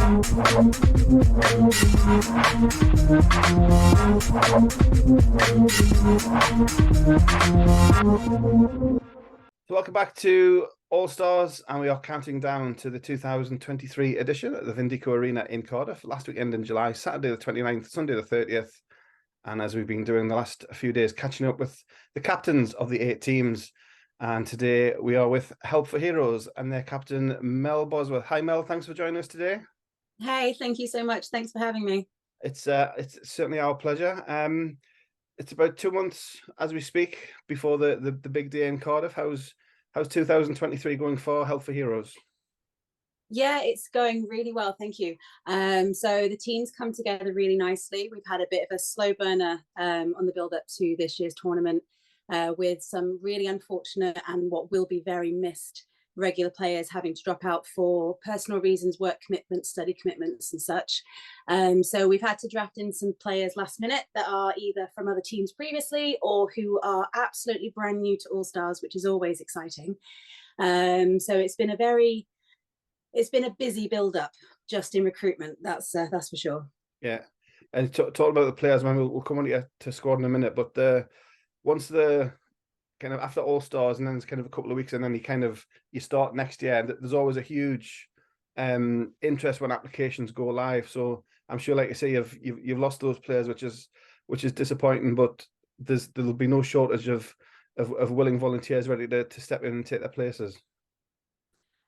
So welcome back to All Stars, and we are counting down to the 2023 edition at the Vindico Arena in Cardiff. Last weekend in July, Saturday the 29th, Sunday the 30th. And as we've been doing the last few days, catching up with the captains of the 8 teams. And today we are with Help for Heroes and their captain, Mel Bosworth. Hi, Mel. Thanks for joining us today. Hey, thank you so much. Thanks for having me. It's certainly our pleasure. It's about 2 months as we speak before the big day in Cardiff. How's 2023 going for Help for Heroes? Yeah, it's going really well, thank you. So the teams come together really nicely. We've had a bit of a slow burner on the build up to this year's tournament with some really unfortunate and what will be very missed regular players having to drop out for personal reasons, work commitments, study commitments and such. So we've had to draft in some players last minute that are either from other teams previously or who are absolutely brand new to All Stars, which is always exciting. So it's been a busy build up just in recruitment. That's for sure. Yeah, and talk about the players, man. We'll come on to squad in a minute, but once the kind of after All Stars, and then it's kind of a couple of weeks, and then you start next year. And there's always a huge interest when applications go live. So I'm sure, like you say, you've lost those players, which is disappointing. But there'll be no shortage of willing volunteers ready to step in and take their places.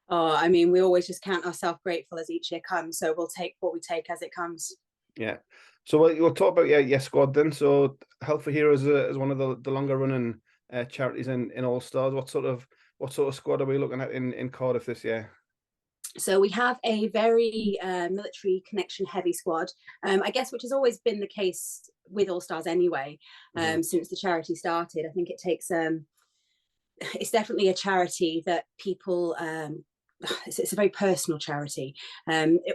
Oh, I mean, we always just count ourselves grateful as each year comes. So we'll take what we take as it comes. Yeah. So we'll talk about your squad then. So Help for Heroes is one of the longer running charities in All Stars. What sort of squad are we looking at in Cardiff this year? So we have a very military connection heavy squad, I guess, which has always been the case with All Stars anyway, since the charity started. I think it takes it's definitely a charity that people it's a very personal charity.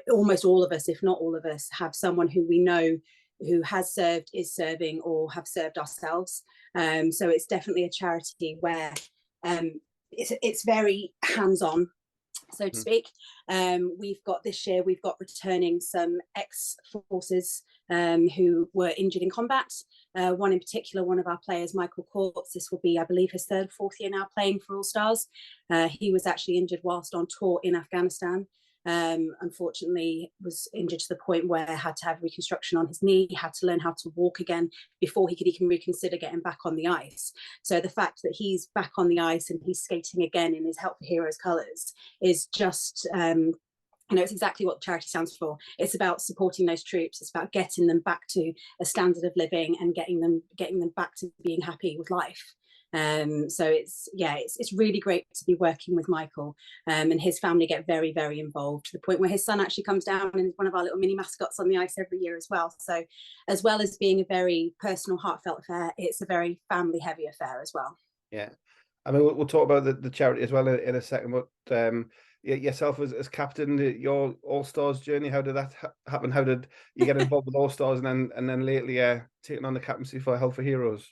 Almost all of us, if not all of us, have someone who we know who has served, is serving, or have served ourselves. So it's definitely a charity where it's very hands-on, so to speak. This year we've got returning some ex-forces who were injured in combat. One in particular, one of our players, Michael Courts, this will be, I believe, his 3rd, 4th year now playing for All Stars. He was actually injured whilst on tour in Afghanistan. Unfortunately was injured to the point where had to have reconstruction on his knee, had to learn how to walk again before he could even reconsider getting back on the ice. So the fact that he's back on the ice and he's skating again in his Help for Heroes colours is just it's exactly what the charity stands for. It's about supporting those troops. It's about getting them back to a standard of living and getting them back to being happy with life. So it's really great to be working with Michael, and his family get very, very involved, to the point where his son actually comes down and is one of our little mini mascots on the ice every year as well. So as well as being a very personal, heartfelt affair, it's a very family heavy affair as well. Yeah, I mean, we'll talk about the charity as well in a second, but yourself as captain, your All Stars journey, how did that happen? How did you get involved with All Stars and then lately taking on the captaincy for Help for Heroes?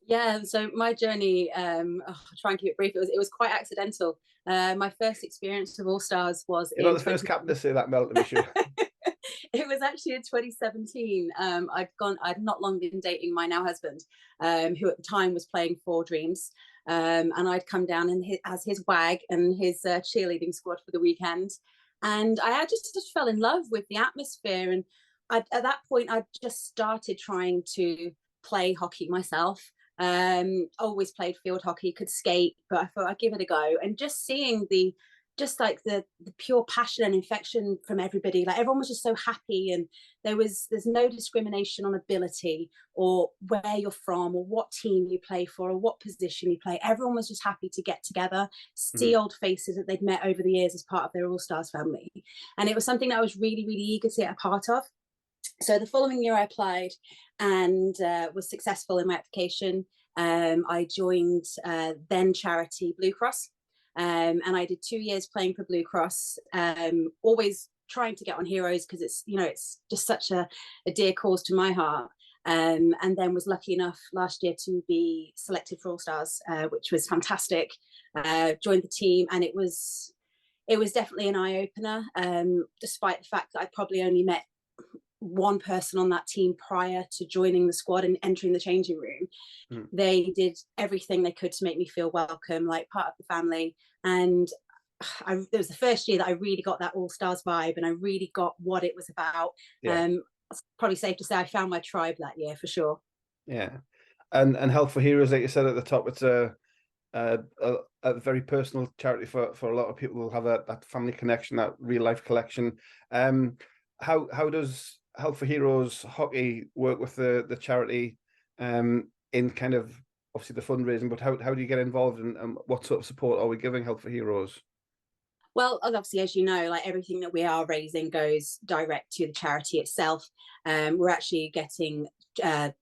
Yeah, so my journey, I'll try and keep it brief. It was quite accidental. My first experience of All Stars was You're not the first captain to say that, Mel, to be sure. It was actually in 2017. I'd not long been dating my now husband, who at the time was playing For Dreams. And I'd come down as his wag and his cheerleading squad for the weekend. And I just fell in love with the atmosphere. And at that point, I just started trying to play hockey myself. Always played field hockey, could skate, but I thought I'd give it a go. And just seeing the pure passion and infection from everybody, like everyone was just so happy, and there's no discrimination on ability or where you're from or what team you play for or what position you play. Everyone was just happy to get together, see old faces that they'd met over the years as part of their All Stars family. And it was something that I was really, really eager to get a part of. So the following year I applied and was successful in my application. I joined then charity Blue Cross, and I did 2 years playing for Blue Cross, always trying to get on Heroes because it's just such a dear cause to my heart. And then was lucky enough last year to be selected for All Stars, which was fantastic. Joined the team, and it was it was definitely an eye-opener, despite the fact that I probably only met one person on that team prior to joining the squad and entering the changing room. They did everything they could to make me feel welcome, like part of the family. And it was the first year that I really got that All-Stars vibe, and I really got what it was about. It's probably safe to say I found my tribe that year for sure. Yeah, and Health for Heroes, like you said at the top, it's a very personal charity for a lot of people who have that family connection, that real life connection. How does Health for Heroes hockey work with the charity in kind of obviously the fundraising, but how do you get involved, and what sort of support are we giving Health for Heroes? Well, obviously, as you know, like everything that we are raising goes direct to the charity itself. We're actually getting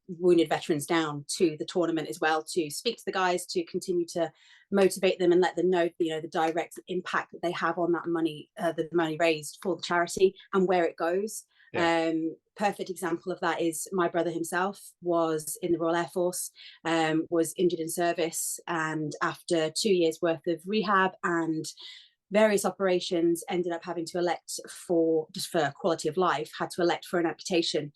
wounded veterans down to the tournament as well to speak to the guys, to continue to motivate them and let them know, you know, the direct impact that they have on that money, the money raised for the charity and where it goes. Perfect example of that is my brother himself was in the Royal Air Force, was injured in service, and after 2 years worth of rehab and various operations, ended up having to elect for, just for quality of life, had to elect for an amputation,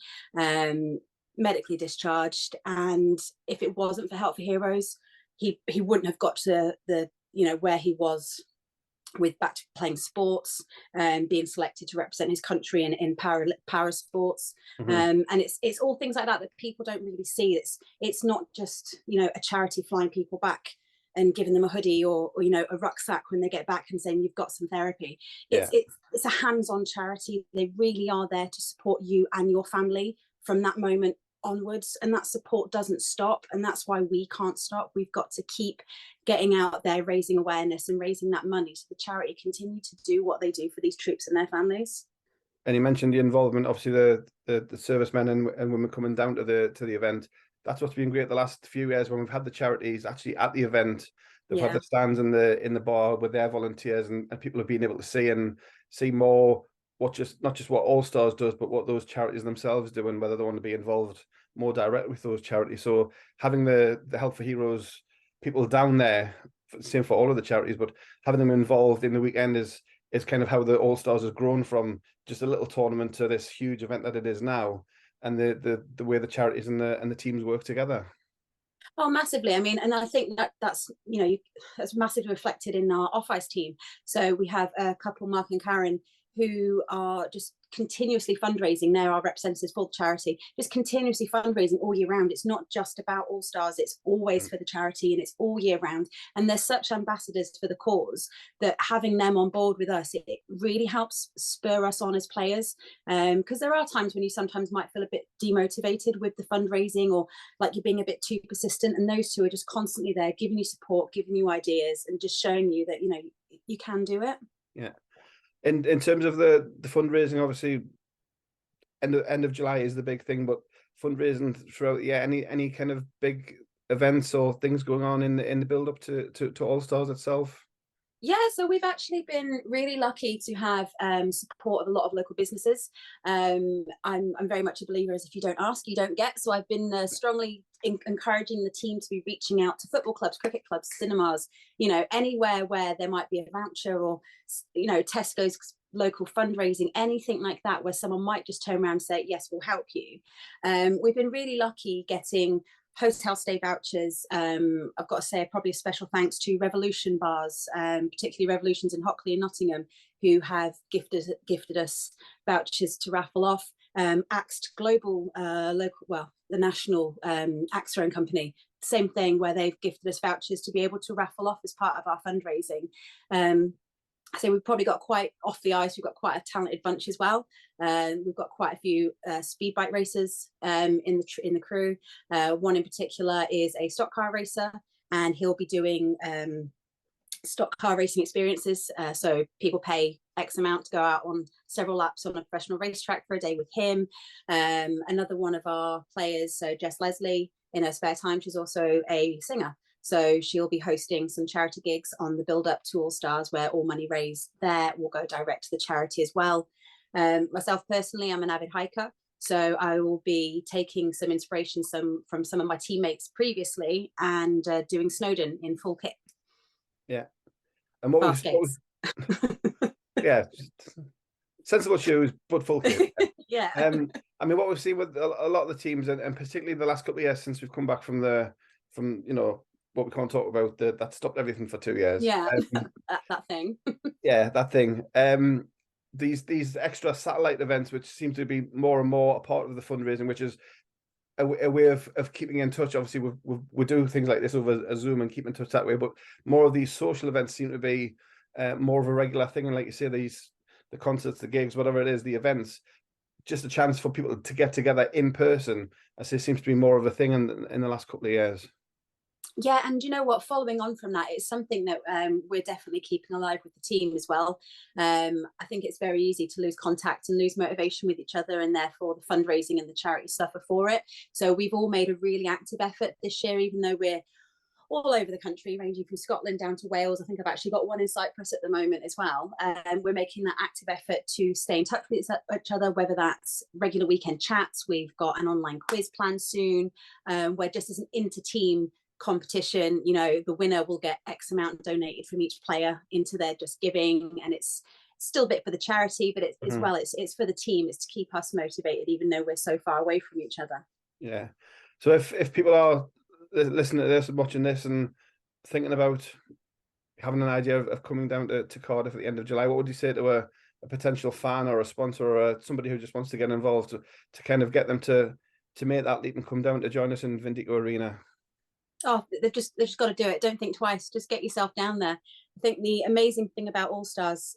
medically discharged. And if it wasn't for Help for Heroes, he wouldn't have got to the you know, where he was with back to playing sports and being selected to represent his country in para sports. And it's all things like that that people don't really see. It's not just, you know, a charity flying people back and giving them a hoodie or you know, a rucksack when they get back and saying you've got some therapy. It's a hands-on charity. They really are there to support you and your family from that moment onwards, and that support doesn't stop, and that's why we can't stop. We've got to keep getting out there, raising awareness and raising that money so the charity continue to do what they do for these troops and their families. And you mentioned the involvement, obviously the servicemen and women coming down to the event. That's what's been great the last few years when we've had the charities actually at the event. They've had the stands in the bar with their volunteers, and people have been able to see more not just what All Stars does, but what those charities themselves do, and whether they want to be involved more direct with those charities. So having the Help for Heroes people down there, same for all of the charities, but having them involved in the weekend is kind of how the All Stars has grown from just a little tournament to this huge event that it is now, and the way the charities and the teams work together. Oh, massively. I mean, and I think that's, you know, that's massively reflected in our off-ice team. So we have a couple, Mark and Karen, who are just continuously fundraising. They're our representatives for the charity, just continuously fundraising all year round. It's not just about All Stars, it's always for the charity, and it's all year round. And they're such ambassadors for the cause that having them on board with us, it really helps spur us on as players. Because there are times when you sometimes might feel a bit demotivated with the fundraising, or like you're being a bit too persistent, and those two are just constantly there giving you support, giving you ideas, and just showing you that, you know, you can do it. Yeah. In terms of the fundraising, obviously, end of July is the big thing, but fundraising throughout the year, any kind of big events or things going on in the build up to All Stars itself? Yeah, so we've actually been really lucky to have support of a lot of local businesses. I'm very much a believer as if you don't ask, you don't get. So I've been strongly encouraging the team to be reaching out to football clubs, cricket clubs, cinemas, you know, anywhere where there might be a voucher, or, you know, Tesco's local fundraising, anything like that, where someone might just turn around and say, yes, we'll help you. We've been really lucky getting hotel stay vouchers. I've got to say probably a special thanks to Revolution bars, particularly Revolutions in Hockley and Nottingham, who have gifted us vouchers to raffle off. Axed Global, the national Axe Throwing Company, same thing, where they've gifted us vouchers to be able to raffle off as part of our fundraising. So we've probably got quite off the ice. We've got quite a talented bunch as well. We've got quite a few speed bike racers in the crew. One in particular is a stock car racer, and he'll be doing stock car racing experiences. So people pay X amount to go out on several laps on a professional racetrack for a day with him. Another one of our players, so Jess Leslie, in her spare time, she's also a singer. So she'll be hosting some charity gigs on the build up to All Stars, where all money raised there will go direct to the charity as well. Myself personally, I'm an avid hiker, so I will be taking some inspiration from some of my teammates previously, and doing Snowdon in full kit. Yeah. And what Yeah, sensible shoes, but full kit. Yeah. I mean, what we've seen with a lot of the teams, and particularly the last couple of years since we've come back from you know, what we can't talk about, that stopped everything for 2 years. Yeah, that thing. Yeah, that thing. These extra satellite events, which seem to be more and more a part of the fundraising, which is a way of keeping in touch. Obviously, we do things like this over a Zoom and keep in touch that way, but more of these social events seem to be more of a regular thing. And like you say, the concerts, the gigs, whatever it is, the events, just a chance for people to get together in person. I say seems to be more of a thing in the last couple of years. Yeah, and you know what, following on from that, it's something that we're definitely keeping alive with the team as well. I think it's very easy to lose contact and lose motivation with each other, and therefore the fundraising and the charity suffer for it. So we've all made a really active effort this year, even though we're all over the country, ranging from Scotland down to Wales. I think I've actually got one in Cyprus at the moment as well. We're making that active effort to stay in touch with each other, whether that's regular weekend chats. We've got an online quiz planned soon, where just as an inter-team competition, you know, the winner will get X amount donated from each player into their just giving, and it's still a bit for the charity, but it's as well, it's for the team. It's to keep us motivated, even though we're so far away from each other. Yeah. So if people are listening to this and watching this and thinking about having an idea of coming down to Cardiff at the end of July, what would you say to a potential fan or a sponsor or somebody who just wants to get involved to kind of get them to make that leap and come down to join us in Vindico Arena? Oh, they've just got to do it. Don't think twice. Just get yourself down there. I think the amazing thing about All Stars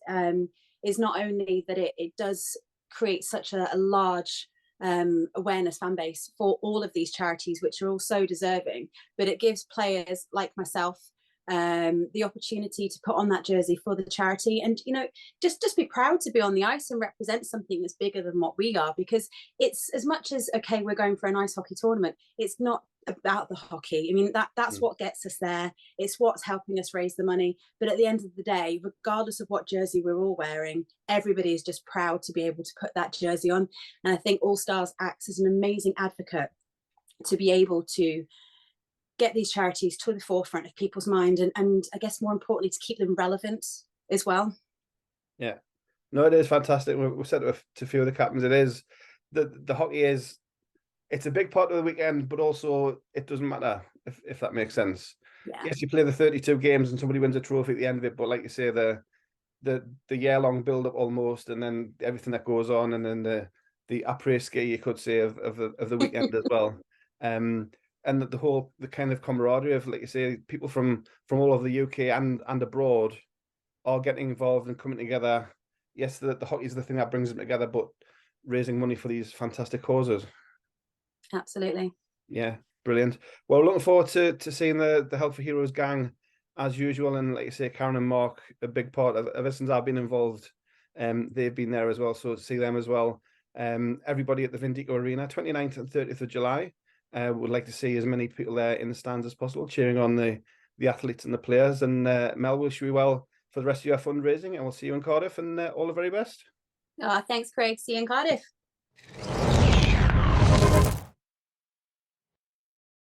is not only that it does create such a large awareness fan base for all of these charities, which are all so deserving, but it gives players like myself the opportunity to put on that jersey for the charity, and you know, just be proud to be on the ice and represent something that's bigger than what we are. Because it's as much as, okay, we're going for an ice hockey tournament, it's not about the hockey. I mean, that's what gets us there. It's what's helping us raise the money. But at the end of the day, regardless of what jersey we're all wearing, everybody is just proud to be able to put that jersey on. And I think All Stars acts as an amazing advocate to be able to get these charities to the forefront of people's mind, and I guess more importantly, to keep them relevant as well. Yeah, no, it is fantastic. We said to a few of the captains, it is the hockey is, it's a big part of the weekend, but also it doesn't matter if that makes sense. Yeah. Yes, you play the 32 games and somebody wins a trophy at the end of it, but like you say, the year-long build-up almost, and then everything that goes on, and then the après-ski, you could say, of the weekend as well. And the kind of camaraderie of, like you say, people from all over the UK and abroad are getting involved and coming together. Yes, the hockey is the thing that brings them together, but raising money for these fantastic causes. Absolutely. Yeah, brilliant. Well, looking forward to seeing the Health for Heroes gang as usual. And like you say, Karen and Mark, a big part of ever since I've been involved. They've been there as well, so see them as well. Everybody at the Vindico Arena, 29th and 30th of July. Would like to see as many people there in the stands as possible, cheering on the athletes and the players. And Mel, wish you well for the rest of your fundraising, and we'll see you in Cardiff, and all the very best. Oh, thanks, Craig. See you in Cardiff.